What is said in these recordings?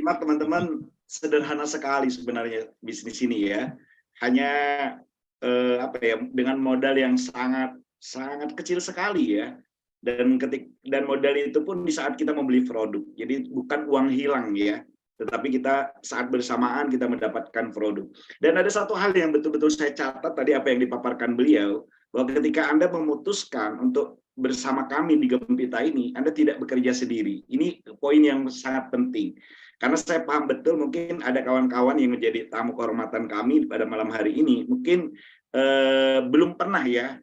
simak teman-teman, sederhana sekali sebenarnya bisnis ini ya. Hanya dengan modal yang sangat kecil sekali ya. Dan modal itu pun di saat kita membeli produk. Jadi bukan uang hilang ya, tetapi kita saat bersamaan kita mendapatkan produk. Dan ada satu hal yang betul-betul saya catat tadi apa yang dipaparkan beliau, bahwa ketika Anda memutuskan untuk bersama kami di Gempita ini, Anda tidak bekerja sendiri. Ini poin yang sangat penting. Karena saya paham betul mungkin ada kawan-kawan yang menjadi tamu kehormatan kami pada malam hari ini, mungkin belum pernah ya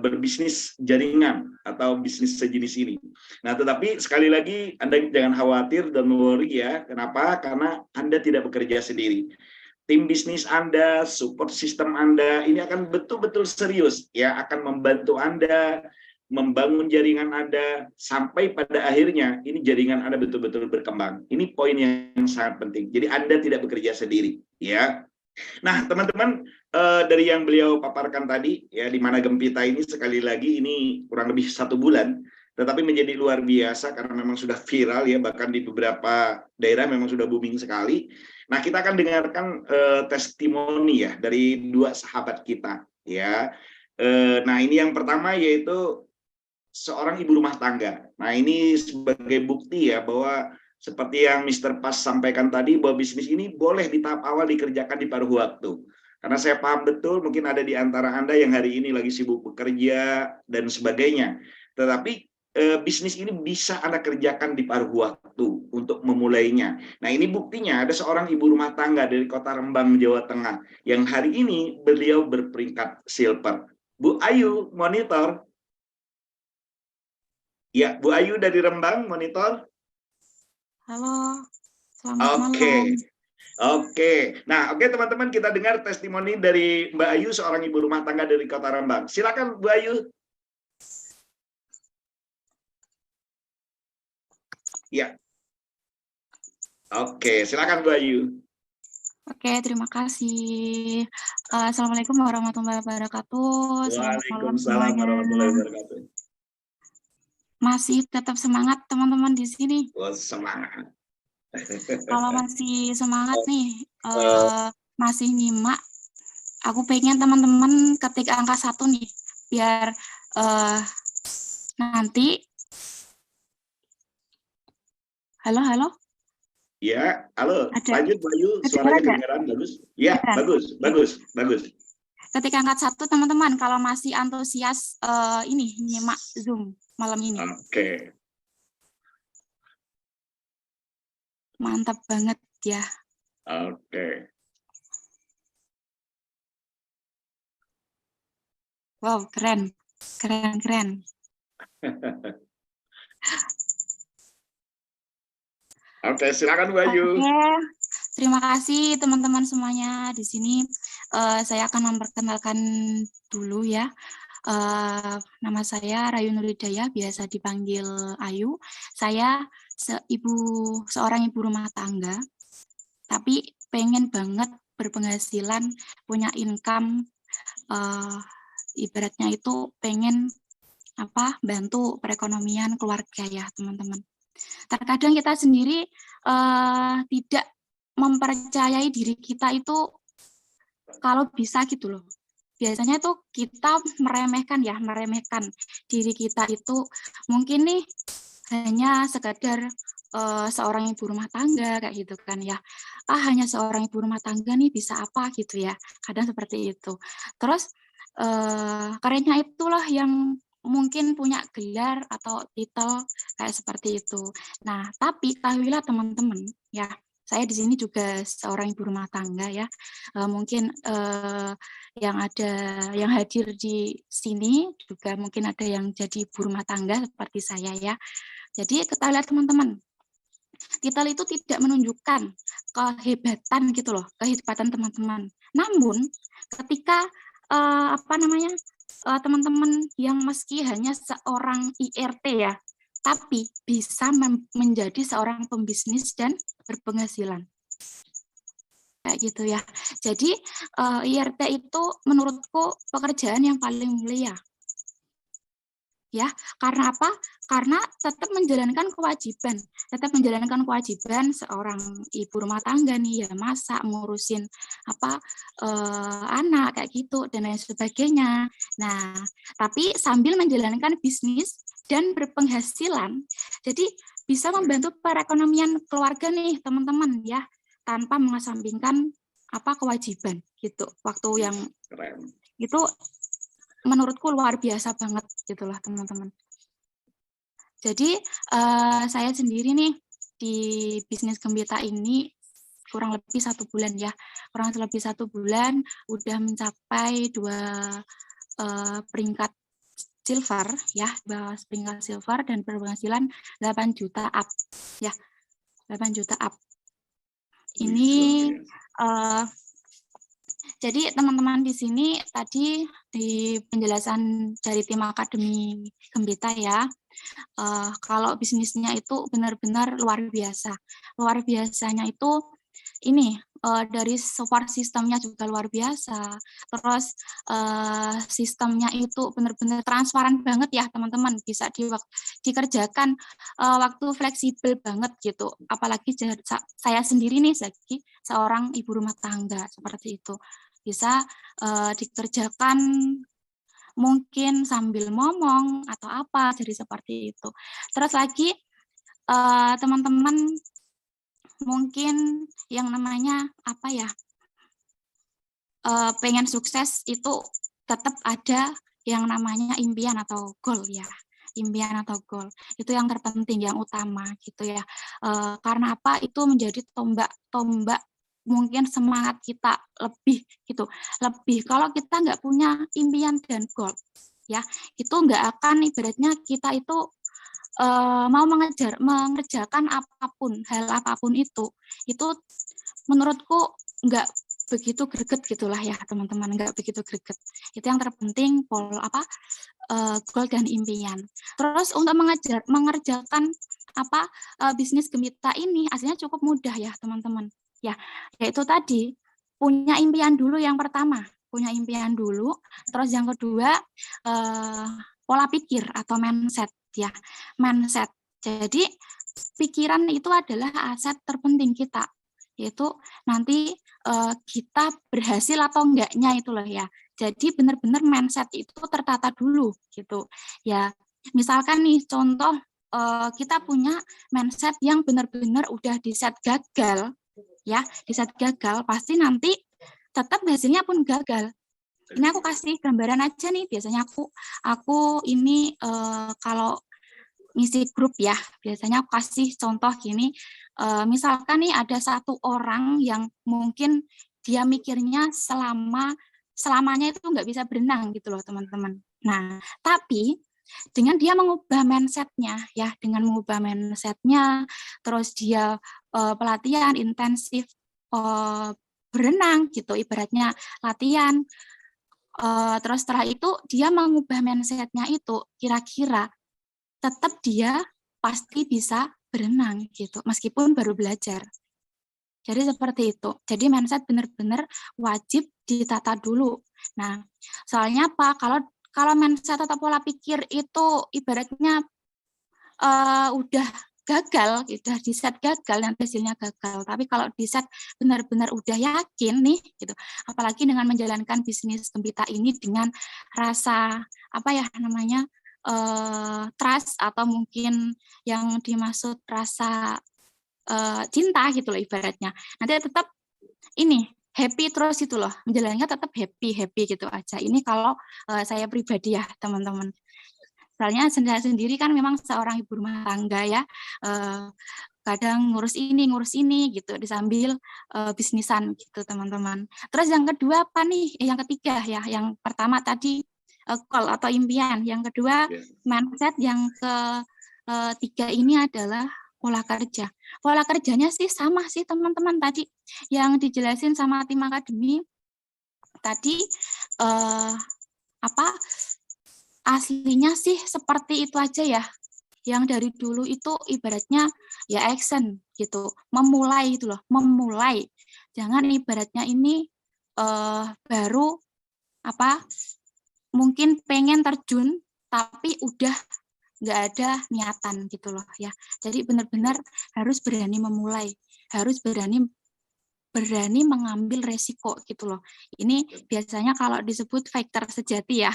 berbisnis jaringan atau bisnis sejenis ini. Nah, tetapi sekali lagi Anda jangan khawatir dan worry ya. Kenapa? Karena Anda tidak bekerja sendiri. Tim bisnis Anda, support system Anda ini akan betul-betul serius ya, akan membantu Anda membangun jaringan Anda sampai pada akhirnya ini jaringan Anda betul-betul berkembang. Ini poin yang sangat penting. Jadi Anda tidak bekerja sendiri ya. Nah, teman-teman, dari yang beliau paparkan tadi, ya, di mana Gempita ini sekali lagi ini kurang lebih 1 bulan, tetapi menjadi luar biasa karena memang sudah viral ya, bahkan di beberapa daerah memang sudah booming sekali. Nah, kita akan dengarkan testimoni ya dari 2 sahabat kita, ya. Nah, ini yang pertama yaitu seorang ibu rumah tangga. Nah, ini sebagai bukti ya bahwa seperti yang Mr. Pas sampaikan tadi, bahwa bisnis ini boleh di tahap awal dikerjakan di paruh waktu. Karena saya paham betul mungkin ada di antara Anda yang hari ini lagi sibuk bekerja dan sebagainya. Tetapi bisnis ini bisa Anda kerjakan di paruh waktu untuk memulainya. Nah, ini buktinya ada seorang ibu rumah tangga dari Kota Rembang, Jawa Tengah, yang hari ini beliau berperingkat silver. Bu Ayu, monitor. Ya, Bu Ayu dari Rembang, monitor. Halo, selamat malam. Oke. Nah, oke teman-teman, kita dengar testimoni dari Mbak Ayu, seorang ibu rumah tangga dari Kota Rembang. Silakan Bu Ayu. Ya. Oke, silakan Bu Ayu. Oke, terima kasih. Assalamualaikum warahmatullahi wabarakatuh. Selamat malam Waalaikumsalam semuanya. warahmatullahi wabarakatuh. Masih tetap semangat teman-teman di sini. Oh, semangat. Kalau masih semangat nih, masih nyimak, aku pengen teman-teman ketik angka 1 nih, biar nanti. Halo. Ya, halo. Ada. Lanjut Bu Ayu, suaranya kedengaran bagus. Ya, bagus. Ketik angka 1 teman-teman kalau masih antusias ini nyimak Zoom malam ini. Oke. Mantap banget ya. Oke. Wow, keren. Oke, silakan Bu Ayu. Oke, terima kasih teman-teman semuanya di sini. Saya akan memperkenalkan dulu ya. Nama saya Rayu Nurhidayah, biasa dipanggil Ayu. Saya seorang ibu rumah tangga, tapi pengen banget berpenghasilan, punya income, ibaratnya itu pengen bantu perekonomian keluarga ya teman-teman. Terkadang kita sendiri tidak mempercayai diri kita itu kalau bisa gitu loh. Biasanya tuh kita meremehkan diri kita itu mungkin nih hanya sekadar seorang ibu rumah tangga kayak gitu kan ya. Hanya seorang ibu rumah tangga nih bisa apa gitu ya. Kadang seperti itu. Terus kerennya itulah yang mungkin punya gelar atau titel kayak seperti itu. Nah, tapi ketahuilah teman-teman ya, saya di sini juga seorang ibu rumah tangga ya. Mungkin yang hadir di sini juga mungkin ada yang jadi ibu rumah tangga seperti saya ya. Jadi ketahuilah teman-teman, titel itu tidak menunjukkan kehebatan gitu loh, kehebatan teman-teman. Namun ketika teman-teman yang meski hanya seorang IRT ya, tapi bisa menjadi seorang pembisnis dan berpenghasilan. Kayak gitu ya. Jadi IRT itu menurutku pekerjaan yang paling mulia. ya. Karena apa? Karena tetap menjalankan kewajiban seorang ibu rumah tangga nih ya, masak, ngurusin apa anak kayak gitu dan lain sebagainya. Nah, tapi sambil menjalankan bisnis dan berpenghasilan. Jadi bisa membantu perekonomian keluarga nih, teman-teman ya, tanpa mengesampingkan apa kewajiban gitu. Waktu yang Keren. itu menurutku luar biasa banget gitulah teman-teman. Jadi saya sendiri nih di bisnis Gembita ini kurang lebih 1 bulan ya, kurang lebih 1 bulan udah mencapai 2 peringkat silver ya, peringkat silver dan berpenghasilan 8 juta up ya, 8 juta up. Ini jadi teman-teman di sini tadi di penjelasan dari tim Akademi Gembita ya, kalau bisnisnya itu benar-benar luar biasa. Luar biasanya itu ini dari support sistemnya juga luar biasa. Terus sistemnya itu benar-benar transparan banget ya teman-teman, bisa dikerjakan waktu fleksibel banget gitu. Apalagi saya sendiri nih seorang ibu rumah tangga seperti itu. Bisa dikerjakan mungkin sambil ngomong atau apa, jadi seperti itu. Terus lagi teman-teman mungkin yang namanya apa ya, pengen sukses itu tetap ada yang namanya impian atau goal ya, impian atau goal itu yang terpenting, yang utama gitu ya. Karena apa, itu menjadi tombak mungkin semangat kita lebih gitu, lebih kalau kita nggak punya impian dan goal ya, itu nggak akan ibaratnya kita itu mau mengerjakan apapun, hal apapun itu menurutku nggak begitu greget gitulah ya teman-teman, nggak begitu greget. Itu yang terpenting goal dan impian. Terus untuk mengerjakan bisnis Gembita ini aslinya cukup mudah ya teman-teman. Ya, yaitu tadi punya impian dulu yang pertama, punya impian dulu. Terus yang kedua pola pikir atau mindset ya, mindset. Jadi pikiran itu adalah aset terpenting kita, yaitu nanti kita berhasil atau enggaknya itu loh ya. Jadi benar-benar mindset itu tertata dulu gitu ya. Misalkan nih contoh kita punya mindset yang benar-benar udah di set gagal ya, di set gagal pasti nanti tetap hasilnya pun gagal. Ini aku kasih gambaran aja nih, biasanya aku ini kalau ngisi grup ya, biasanya aku kasih contoh gini, misalkan nih ada satu orang yang mungkin dia mikirnya selamanya itu nggak bisa berenang gitu loh teman-teman. Nah, tapi dengan dia mengubah mindset-nya ya, dengan mengubah mindset-nya, terus dia pelatihan intensif berenang gitu, ibaratnya latihan, terus setelah itu dia mengubah mindset-nya itu, kira-kira tetap dia pasti bisa berenang gitu, meskipun baru belajar. Jadi seperti itu. Jadi mindset benar-benar wajib ditata dulu. Nah, soalnya apa? Kalau mindset atau pola pikir itu ibaratnya udah gagal, udah di set gagal, nanti hasilnya gagal. Tapi kalau di set benar-benar udah yakin nih, gitu. Apalagi dengan menjalankan bisnis Gembita ini dengan rasa apa ya namanya trust atau mungkin yang dimaksud rasa cinta gitu loh ibaratnya. Nanti tetap ini happy terus itu loh, menjalannya tetap happy gitu aja. Ini kalau saya pribadi ya teman-teman. Soalnya saya sendiri kan memang seorang ibu rumah tangga ya, kadang ngurus ini gitu, disambil bisnisan gitu teman-teman. Terus yang kedua apa nih? Yang ketiga ya, yang pertama tadi goal atau impian, yang kedua mindset, yang ketiga ini adalah pola kerja. Pola kerjanya sih sama sih teman-teman tadi yang dijelasin sama tim akademi tadi aslinya sih seperti itu aja ya. Yang dari dulu itu ibaratnya ya action gitu, memulai itu loh, memulai. Jangan ibaratnya ini baru mungkin pengen terjun tapi udah nggak ada niatan gitu loh ya. Jadi benar-benar harus berani memulai, harus berani mengambil resiko gitu loh. Ini biasanya kalau disebut fighter sejati ya.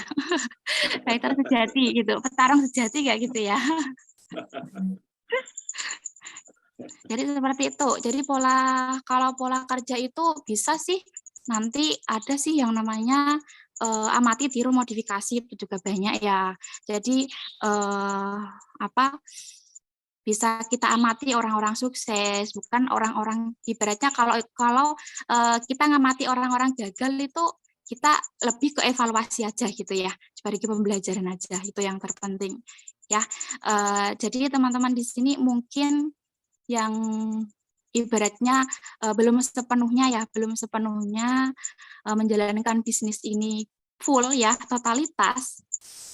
Fighter sejati gitu, petarung sejati kayak gitu ya. Jadi seperti itu. Jadi kalau pola kerja itu bisa sih nanti ada sih yang namanya amati, tiru, modifikasi, itu juga banyak ya. Jadi bisa kita amati orang-orang sukses, bukan orang-orang, ibaratnya kalau kita ngamati orang-orang gagal itu kita lebih ke evaluasi aja gitu ya, sebagai pembelajaran aja, itu yang terpenting ya. Jadi teman-teman di sini mungkin yang ibaratnya belum sepenuhnya menjalankan bisnis ini full ya, totalitas.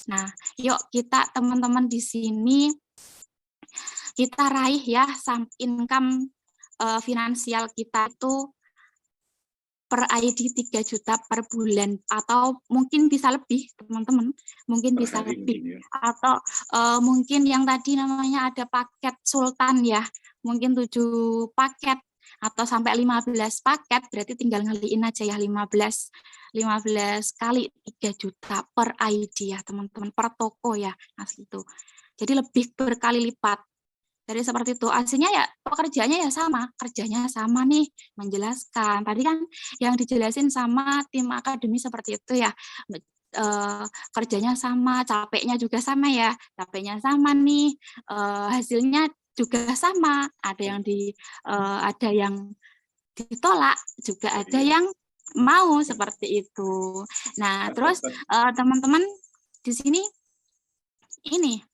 Nah, yuk kita teman-teman di sini kita raih ya income finansial kita itu per ID 3 juta per bulan, atau mungkin bisa lebih teman-teman, mungkin bisa lebih, atau mungkin yang tadi namanya ada paket sultan ya, mungkin 7 paket atau sampai 15 paket, berarti tinggal ngeliin aja ya 15 kali 3 juta per ID ya teman-teman, per toko ya asli itu. Jadi lebih berkali lipat. Jadi seperti itu, aslinya ya pekerjaannya ya sama, kerjanya sama nih, menjelaskan. Tadi kan yang dijelasin sama tim akademi seperti itu ya, kerjanya sama, capeknya juga sama ya, capeknya sama nih, hasilnya juga sama. Ada yang ditolak, juga ada yang mau seperti itu. Nah, terus teman-teman di sini ini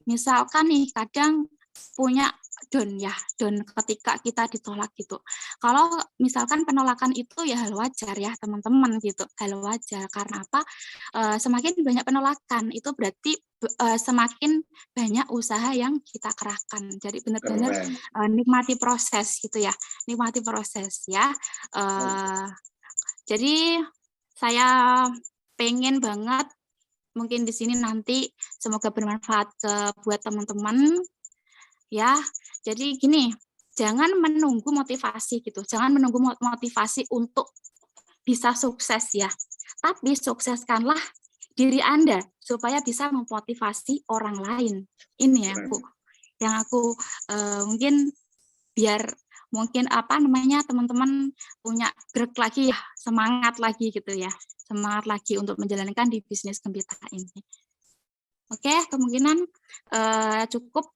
misalkan nih kadang punya down ketika kita ditolak gitu. Kalau misalkan penolakan itu ya hal wajar ya teman-teman gitu, hal wajar. Karena apa? Semakin banyak penolakan itu berarti semakin banyak usaha yang kita kerahkan. Jadi benar-benar nikmati proses gitu ya, nikmati proses ya. Jadi saya pengen banget mungkin di sini nanti semoga bermanfaat buat teman-teman ya. Jadi gini, jangan menunggu motivasi gitu, jangan menunggu motivasi untuk bisa sukses ya, tapi sukseskanlah diri Anda supaya bisa memotivasi orang lain. Ini yang aku mungkin biar mungkin teman-teman punya gerak lagi ya, semangat lagi gitu ya, semangat lagi untuk menjalankan di bisnis Gembita ini. Oke, kemungkinan cukup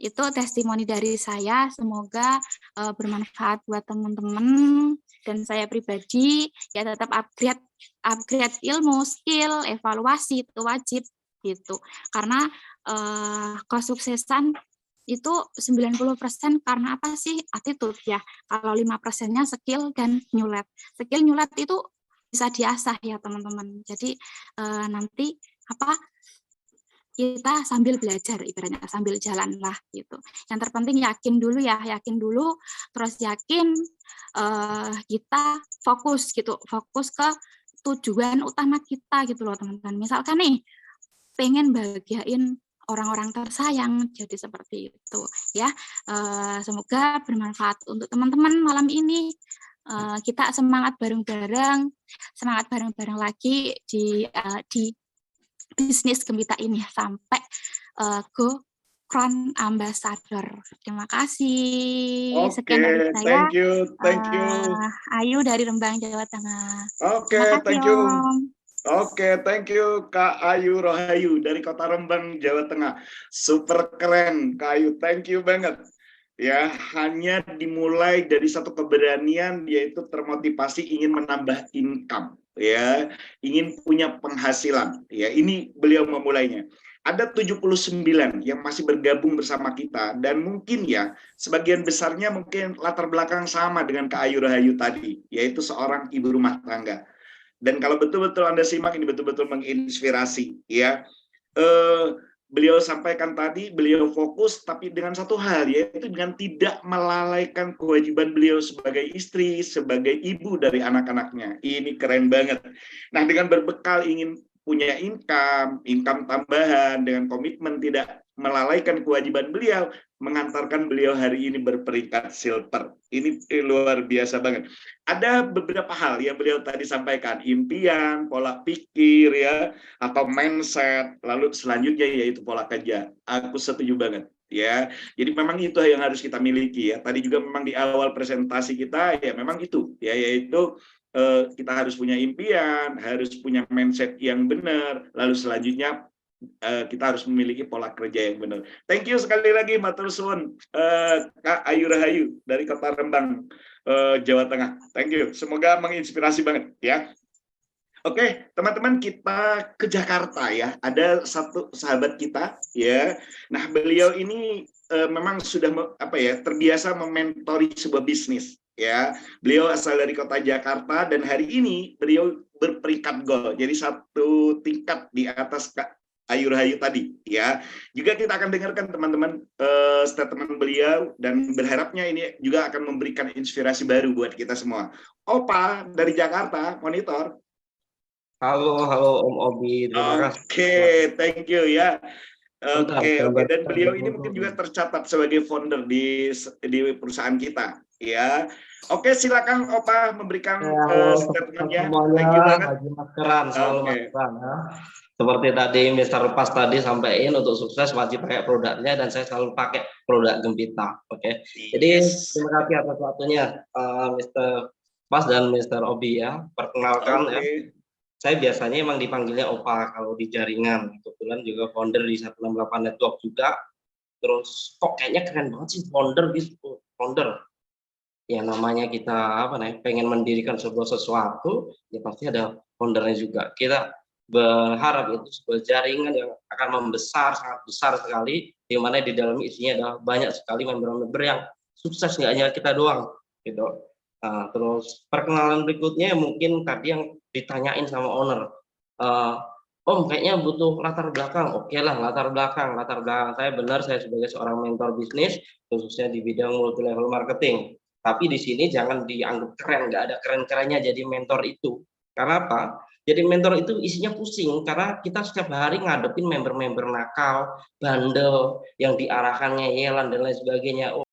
itu testimoni dari saya, semoga bermanfaat buat teman-teman dan saya pribadi ya. Tetap upgrade ilmu, skill, evaluasi itu wajib gitu, karena kesuksesan itu 90% karena apa sih? Attitude ya. Kalau 5%-nya skill dan nyulet. Skill nyulet itu bisa diasah ya teman-teman. Jadi nanti kita sambil belajar, ibaratnya sambil jalan lah gitu. Yang terpenting yakin dulu, terus yakin kita fokus ke tujuan utama kita gitu loh teman-teman. Misalkan nih pengen bahagiain orang-orang tersayang, jadi seperti itu ya. Semoga bermanfaat untuk teman-teman malam ini. Kita semangat bareng-bareng lagi di bisnis Gembita ini sampai go Crown Ambassador. Terima kasih. Sekian dari saya. Thank you. Ayu dari Rembang, Jawa Tengah. Thank you. Thank you Kak Ayu Rohayu dari Kota Rembang, Jawa Tengah. Super keren Kak Ayu, thank you banget. Ya, hanya dimulai dari satu keberanian, yaitu termotivasi ingin menambah income, ya, ingin punya penghasilan. Ya, ini beliau memulainya. Ada 79 yang masih bergabung bersama kita, dan mungkin ya sebagian besarnya mungkin latar belakang sama dengan Kak Ayu Rohayu tadi, yaitu seorang ibu rumah tangga. Dan kalau betul-betul Anda simak, ini betul-betul menginspirasi ya. Beliau sampaikan tadi, beliau fokus tapi dengan satu hal, yaitu dengan tidak melalaikan kewajiban beliau sebagai istri, sebagai ibu dari anak-anaknya. Ini keren banget. Nah, dengan berbekal ingin punya income tambahan dengan komitmen tidak melalaikan kewajiban beliau, mengantarkan beliau hari ini berperingkat silver. Ini luar biasa banget. Ada beberapa hal yang beliau tadi sampaikan, impian, pola pikir ya, atau mindset, lalu selanjutnya yaitu pola kerja. Aku setuju banget ya. Jadi memang itu yang harus kita miliki ya. Tadi juga memang di awal presentasi kita ya memang itu ya, yaitu kita harus punya impian, harus punya mindset yang benar, lalu selanjutnya kita harus memiliki pola kerja yang benar. Thank you sekali lagi Matur Suwun, Kak Ayu Rahayu dari Kota Rembang, Jawa Tengah. Thank you. Semoga menginspirasi banget ya. Oke, teman-teman, kita ke Jakarta ya. Ada satu sahabat kita ya. Nah, beliau ini memang sudah terbiasa mementori sebuah bisnis ya. Beliau asal dari kota Jakarta dan hari ini beliau berperingkat gold. Jadi satu tingkat di atas Kak Ayu Rahayu tadi ya. Juga kita akan dengarkan teman-teman statement beliau dan berharapnya ini juga akan memberikan inspirasi baru buat kita semua. Opa dari Jakarta, monitor. Halo Om Obi, terima kasih. Oke, thank you ya. Oke. Dan beliau ini mungkin juga tercatat sebagai founder di perusahaan kita, ya. Oke, silakan Opa memberikan statementnya. Thank you banget. Maskeran, selalu maskeran. Ya. Seperti tadi Mr. Pas tadi sampaikan, untuk sukses wajib pakai produknya dan saya selalu pakai produk Gempita. Oke. Jadi terima kasih atas waktunya Mr. Pas dan Mr. Obi ya. Perkenalkan ya. Saya biasanya emang dipanggilnya Opa kalau di jaringan. Kebetulan juga founder di 168 Network juga. Terus kok kayaknya keren banget sih founder gitu. Founder. Ya namanya kita pengen mendirikan sebuah sesuatu, ya pasti ada foundernya juga. Kita berharap itu sebuah jaringan yang akan membesar, sangat besar sekali, di mana di dalam isinya adalah banyak sekali member-member yang sukses, nggak hanya kita doang gitu. Nah, terus perkenalan berikutnya mungkin tadi yang ditanyain sama owner, Om kayaknya butuh latar belakang. Oke lah, latar belakang saya benar, saya sebagai seorang mentor bisnis khususnya di bidang multi level marketing. Tapi di sini jangan dianggap keren, nggak ada keren-kerennya jadi mentor itu. Karena apa? Jadi mentor itu isinya pusing karena kita setiap hari ngadepin member-member nakal, bandel, yang diarahkannya yelan dan lain sebagainya. Oh,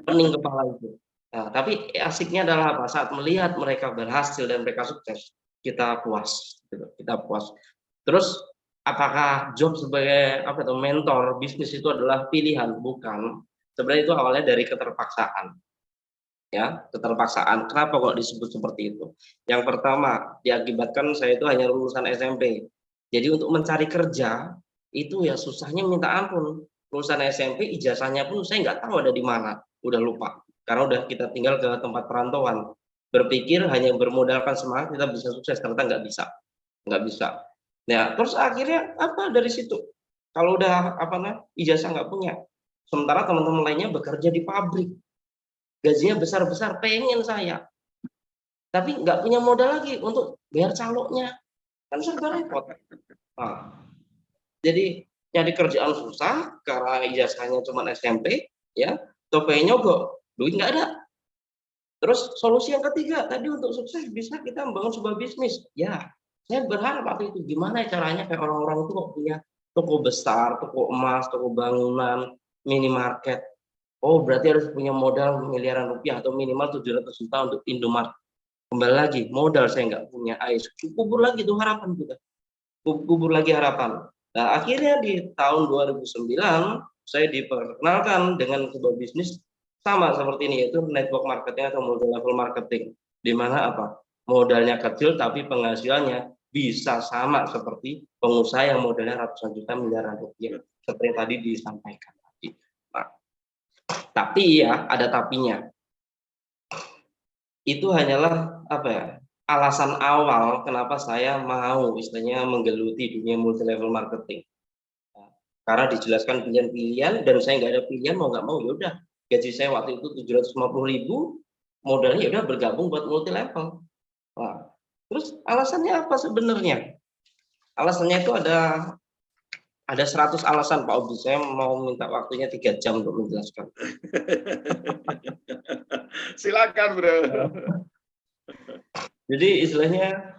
pening kepala itu. Nah, tapi asiknya adalah apa? Saat melihat mereka berhasil dan mereka sukses, kita puas. Gitu. Kita puas. Terus, apakah job sebagai mentor bisnis itu adalah pilihan? Bukan. Sebenarnya itu awalnya dari keterpaksaan. Ya, keterpaksaan. Kenapa kok disebut seperti itu? Yang pertama, diakibatkan saya itu hanya lulusan SMP. Jadi untuk mencari kerja itu ya susahnya minta ampun. Lulusan SMP, ijazahnya pun saya nggak tahu ada di mana. Udah lupa. Karena udah kita tinggal ke tempat perantauan. Berpikir hanya bermodalkan semangat kita bisa sukses, ternyata nggak bisa. Nggak bisa. Nah, terus akhirnya apa dari situ? Kalau udah ijazah nggak punya. Sementara teman-teman lainnya bekerja di pabrik. Gajinya besar-besar, pengen saya. Tapi nggak punya modal lagi untuk bayar caloknya. Kan serba repot. Nah, jadi nyari kerjaan susah, karena ijazahnya cuma SMP, ya, pengen nyogok, duit nggak ada. Terus solusi yang ketiga, tadi untuk sukses bisa kita membangun sebuah bisnis. Ya, saya berharap waktu itu gimana caranya kayak orang-orang itu kok punya toko besar, toko emas, toko bangunan, minimarket. Oh, berarti harus punya modal miliaran rupiah atau minimal 700 juta untuk Indomaret. Kembali lagi, modal saya nggak punya. Ayo, kubur lagi tuh harapan kita. Kubur lagi harapan. Nah, akhirnya di tahun 2009, saya diperkenalkan dengan sebuah bisnis sama seperti ini, yaitu network marketing atau multi level marketing. Di mana modalnya kecil, tapi penghasilannya bisa sama seperti pengusaha yang modalnya ratusan juta miliaran rupiah. Seperti yang tadi disampaikan. Tapi ya ada tapinya. Itu hanyalah alasan awal kenapa saya mau istilahnya menggeluti dunia multi level marketing. Karena dijelaskan pilihan-pilihan dan saya nggak ada pilihan, mau nggak mau ya udah, gaji saya waktu itu 750.000, modalnya ya udah bergabung buat multi level. Nah, terus alasannya apa sebenarnya? Alasannya itu ada 100 alasan Pak Obi, saya mau minta waktunya 3 jam untuk menjelaskan. Silakan bro. Jadi istilahnya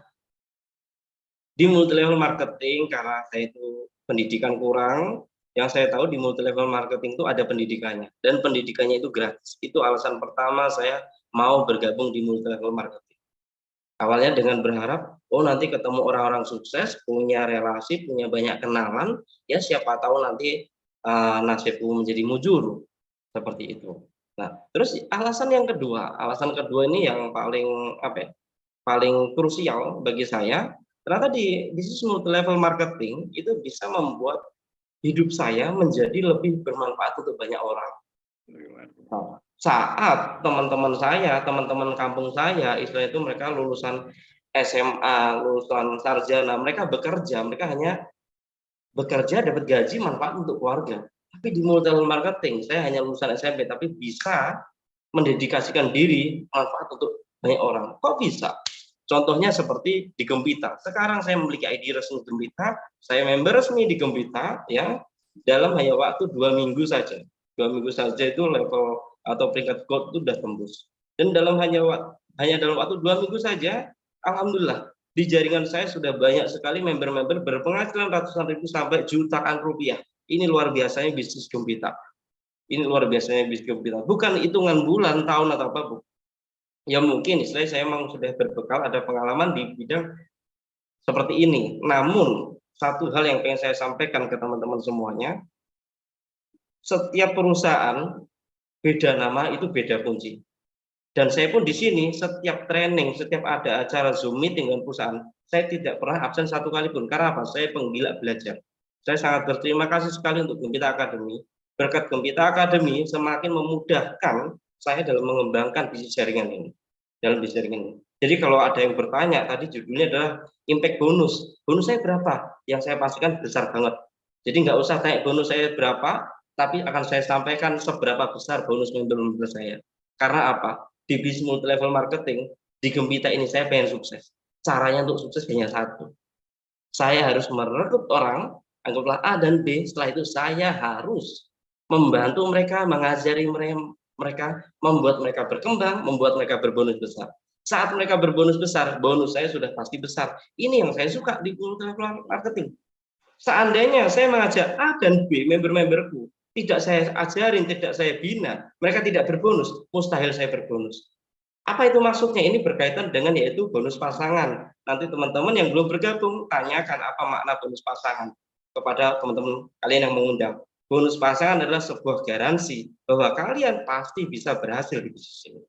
Di multi level marketing, karena saya itu pendidikan kurang, yang saya tahu di multi level marketing itu ada pendidikannya, dan pendidikannya itu gratis. Itu alasan pertama saya mau bergabung di multi level marketing. Awalnya dengan berharap, oh nanti ketemu orang-orang sukses, punya relasi, punya banyak kenalan, ya siapa tahu nanti nasibku menjadi mujur, seperti itu. Nah, terus alasan kedua ini yang paling paling krusial bagi saya, ternyata di bisnis multi level marketing itu bisa membuat hidup saya menjadi lebih bermanfaat untuk banyak orang. Nah, saat teman-teman saya, teman-teman kampung saya, istilah itu mereka lulusan SMA, lulusan sarjana, mereka hanya bekerja dapat gaji manfaat untuk keluarga. Tapi di multi level marketing, saya hanya lulusan SMP, tapi bisa mendedikasikan diri manfaat untuk banyak orang. Kok bisa? Contohnya seperti di Gempita. Sekarang saya memiliki ID resmi Gempita, saya member resmi di Gempita, ya, dalam hanya waktu 2 minggu saja. 2 minggu saja itu level atau peringkat gold itu sudah tembus. Dan hanya dalam waktu 2 minggu saja, alhamdulillah, di jaringan saya sudah banyak sekali member-member berpenghasilan ratusan ribu sampai jutaan rupiah. Ini luar biasanya bisnis Gempita. Ini luar biasanya bisnis Gempita. Bukan hitungan bulan, tahun atau apa, Bu. Ya mungkin istilahnya saya memang sudah berbekal ada pengalaman di bidang seperti ini. Namun satu hal yang pengen saya sampaikan ke teman-teman semuanya, setiap perusahaan beda nama itu beda kunci. Dan saya pun di sini setiap training, setiap ada acara Zoom meeting dengan perusahaan, saya tidak pernah absen satu kali pun. Karena apa? Saya penggila belajar. Saya sangat berterima kasih sekali untuk Gempita Academy. Berkat Gempita Academy semakin memudahkan saya dalam mengembangkan bisnis jaringan ini. Jadi kalau ada yang bertanya, tadi judulnya adalah impact bonus. Bonus saya berapa? Yang saya pastikan besar banget. Jadi nggak usah tanya bonus saya berapa, tapi akan saya sampaikan seberapa besar bonus member saya. Karena apa? Di bisnis multi level marketing, di Gempita ini saya pengen sukses. Caranya untuk sukses hanya satu. Saya harus merekrut orang, anggaplah A dan B, setelah itu saya harus membantu mereka, mengajari mereka, membuat mereka berkembang, membuat mereka berbonus besar. Saat mereka berbonus besar, bonus saya sudah pasti besar. Ini yang saya suka di multi level marketing. Seandainya saya mengajak A dan B, member-memberku, tidak saya ajarin, tidak saya bina, mereka tidak berbonus, mustahil saya berbonus. Apa itu maksudnya? Ini berkaitan dengan yaitu bonus pasangan. Nanti teman-teman yang belum bergabung, tanyakan apa makna bonus pasangan kepada teman-teman kalian yang mengundang. Bonus pasangan adalah sebuah garansi bahwa kalian pasti bisa berhasil di bisnis ini.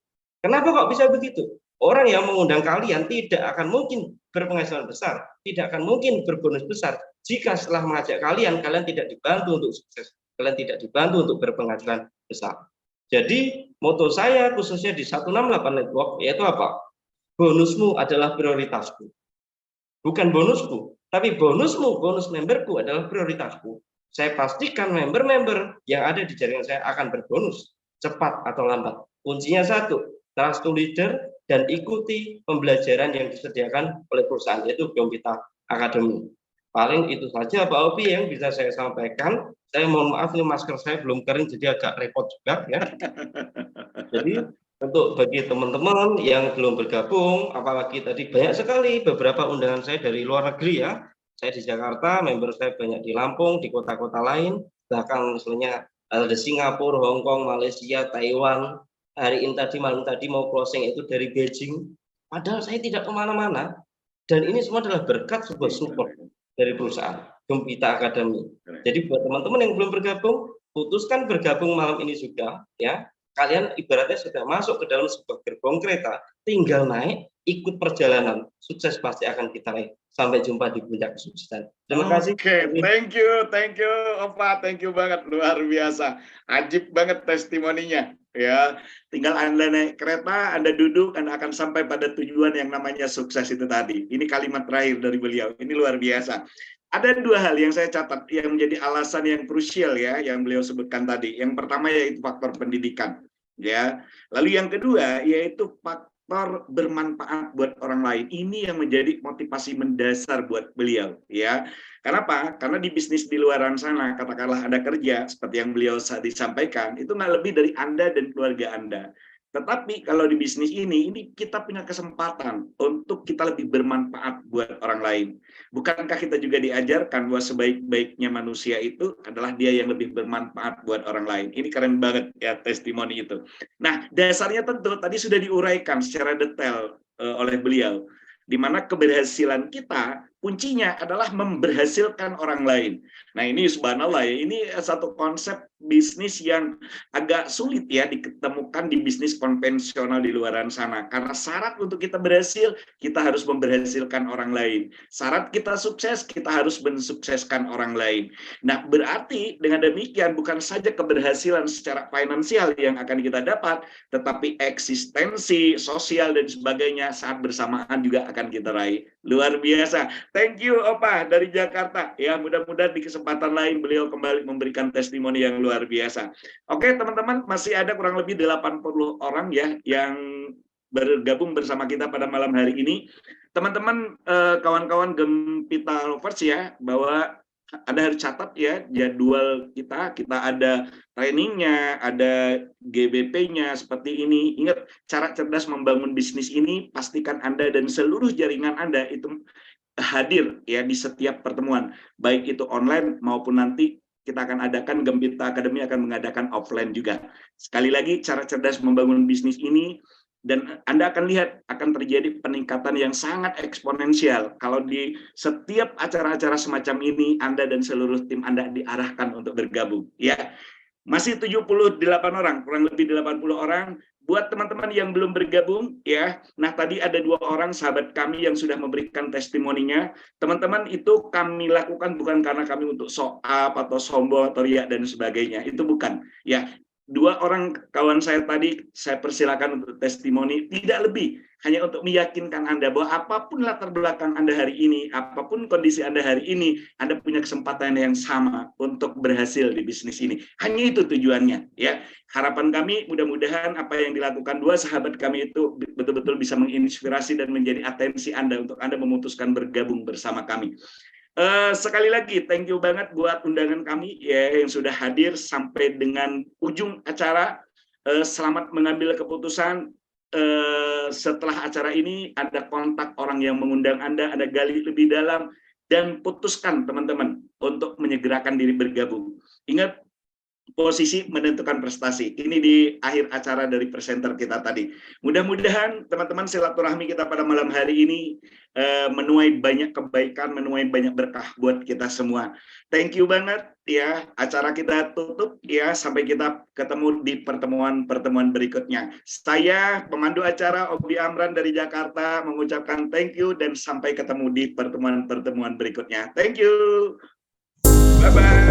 Kenapa kok bisa begitu? Orang yang mengundang kalian tidak akan mungkin berpenghasilan besar, tidak akan mungkin berbonus besar jika setelah mengajak kalian tidak dibantu untuk sukses, kalian tidak dibantu untuk berpenghasilan besar. Jadi moto saya khususnya di 168 Network yaitu apa? Bonusmu adalah prioritasku. Bukan bonusku, tapi bonusmu, bonus memberku adalah prioritasku. Saya pastikan member-member yang ada di jaringan saya akan berbonus cepat atau lambat. Kuncinya satu, trust to leader dan ikuti pembelajaran yang disediakan oleh perusahaan yaitu Gempita Academy. Paling itu saja Pak Opi yang bisa saya sampaikan. Saya mohon maaf ini masker saya belum kering jadi agak repot juga ya. Jadi untuk bagi teman-teman yang belum bergabung, apalagi tadi banyak sekali beberapa undangan saya dari luar negeri ya. Saya di Jakarta, member saya banyak di Lampung, di kota-kota lain, bahkan misalnya ada Singapura, Hong Kong, Malaysia, Taiwan. Hari ini tadi malam tadi mau closing itu dari Beijing. Padahal saya tidak kemana-mana. Dan ini semua adalah berkat sebuah support dari perusahaan Gempita Academy. Jadi buat teman-teman yang belum bergabung, putuskan bergabung malam ini juga ya. Kalian ibaratnya sudah masuk ke dalam sebuah gerbong kereta, tinggal naik, ikut perjalanan. Sukses pasti akan kita raih. Sampai jumpa di puncak kesuksesan. Terima kasih. Oke, thank you, Opa, thank you banget, luar biasa, ajib banget testimoninya. Ya, tinggal Anda naik kereta, Anda duduk, Anda akan sampai pada tujuan yang namanya sukses itu tadi. Ini kalimat terakhir dari beliau. Ini luar biasa. Ada dua hal yang saya catat yang menjadi alasan yang krusial ya, yang beliau sebutkan tadi. Yang pertama yaitu faktor pendidikan, ya. Lalu yang kedua yaitu faktor bermanfaat buat orang lain. Ini yang menjadi motivasi mendasar buat beliau, ya. Kenapa? Karena di bisnis di luaran sana, katakanlah Anda kerja, seperti yang beliau disampaikan, itu nggak lebih dari Anda dan keluarga Anda. Tetapi kalau di bisnis ini kita punya kesempatan untuk kita lebih bermanfaat buat orang lain. Bukankah kita juga diajarkan bahwa sebaik-baiknya manusia itu adalah dia yang lebih bermanfaat buat orang lain. Ini keren banget ya testimoni itu. Nah, dasarnya tentu tadi sudah diuraikan secara detail oleh beliau, di mana keberhasilan kita kuncinya adalah memberhasilkan orang lain. Nah, ini subhanallah ya, ini satu konsep bisnis yang agak sulit ya ditemukan di bisnis konvensional di luaran sana. Karena syarat untuk kita berhasil, kita harus memberhasilkan orang lain. Syarat kita sukses, kita harus mensukseskan orang lain. Nah, berarti dengan demikian bukan saja keberhasilan secara finansial yang akan kita dapat, tetapi eksistensi sosial dan sebagainya saat bersamaan juga akan kita raih. Luar biasa. Thank you Opa dari Jakarta. Ya, mudah-mudahan di kesempatan lain beliau kembali memberikan testimoni yang luar biasa. Oke, teman-teman, masih ada kurang lebih 80 orang ya yang bergabung bersama kita pada malam hari ini. Teman-teman, kawan-kawan Gempita Lovers ya, bahwa Anda harus catat ya jadwal kita ada trainingnya, ada GBP-nya seperti ini. Ingat, cara cerdas membangun bisnis ini, pastikan Anda dan seluruh jaringan Anda itu hadir ya di setiap pertemuan, baik itu online maupun nanti kita akan adakan Gempita Academy akan mengadakan offline juga. Sekali lagi, cara cerdas membangun bisnis ini, dan Anda akan lihat akan terjadi peningkatan yang sangat eksponensial kalau di setiap acara-acara semacam ini Anda dan seluruh tim Anda diarahkan untuk bergabung ya. Masih 78 orang, kurang lebih 80 orang. Buat teman-teman yang belum bergabung ya, nah tadi ada 2 orang sahabat kami yang sudah memberikan testimoninya. Teman-teman, itu kami lakukan bukan karena kami untuk show up atau sombong atau riak dan sebagainya, itu bukan ya. 2 orang kawan saya tadi saya persilakan untuk testimoni, tidak lebih, hanya untuk meyakinkan Anda bahwa apapun latar belakang Anda hari ini, apapun kondisi Anda hari ini, Anda punya kesempatan yang sama untuk berhasil di bisnis ini. Hanya itu tujuannya ya. Harapan kami mudah-mudahan apa yang dilakukan 2 sahabat kami itu betul-betul bisa menginspirasi dan menjadi atensi Anda untuk Anda memutuskan bergabung bersama kami. Sekali lagi thank you banget buat undangan kami ya yang sudah hadir sampai dengan ujung acara. Selamat mengambil keputusan. Setelah acara ini Anda kontak orang yang mengundang Anda gali lebih dalam dan putuskan teman-teman untuk menyegerakan diri bergabung. Ingat, posisi menentukan prestasi. Ini di akhir acara dari presenter kita tadi. Mudah-mudahan teman-teman silaturahmi kita pada malam hari ini menuai banyak kebaikan, menuai banyak berkah buat kita semua. Thank you banget ya. Acara kita tutup ya, sampai kita ketemu di pertemuan-pertemuan berikutnya. Saya pemandu acara Obi Amran dari Jakarta mengucapkan thank you dan sampai ketemu di pertemuan-pertemuan berikutnya. Thank you. Bye bye.